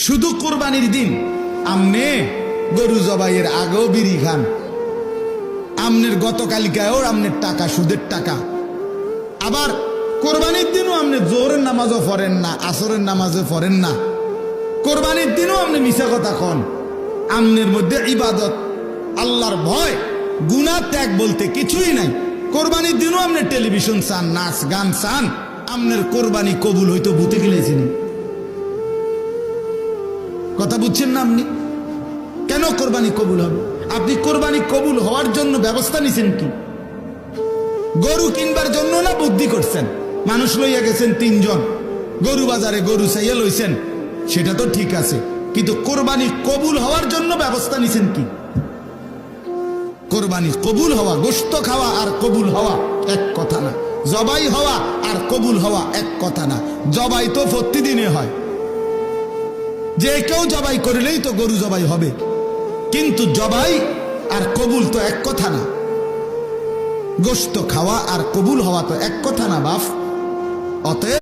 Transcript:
শুধু কোরবানির দিন আমনে গরু জবাইয়ের আগেও বিড়ি খান, আমনের গতকালিকায়ও আমনের টাকা সুদের টাকা। আবার কোরবানির দিনও আপনি জোহরের নামাজও পড়েন না, আসরের নামাজও পড়েন না। কোরবানির দিনও আপনি মিছা কথা কন। আমনের মধ্যে ইবাদত, আল্লাহর ভয়, গুনাহ ত্যাগ বলতে কিছুই নাই। কোরবানির দিনও আপনি টেলিভিশন চান, নাচ গান চান, আমনের কোরবানি কবুল হইতো ভূতে গেলেছেন। কথা বুঝছেন না আপনি? কেন কোরবানি কবুল হবে? আপনি কোরবানি কবুল হওয়ার জন্য ব্যবস্থা নিছেন কি? গরু কিনবার জন্য না বুদ্ধি করছেন? মানুষ লইয়া গেছেন 3 জন, গরু বাজারে গরু চাইয়া লইছেন, সেটা তো ঠিক আছে, কিন্তু কোরবানি কবুল হওয়ার জন্য ব্যবস্থা নিছেন কি? কোরবানি কবুল হওয়া, গোশত খাওয়া আর কবুল হওয়া এক কথা না। জবাই হওয়া আর কবুল হওয়া এক কথা না। জবাই তো প্রতিদিনে হয়, যে কেউ জবাই করিলেই তো গরু জবাই হবে, কিন্তু জবাই আর কবুল তো এক কথা না। গোশত খাওয়া আর কবুল হওয়া তো এক কথা না বাপ। অতএব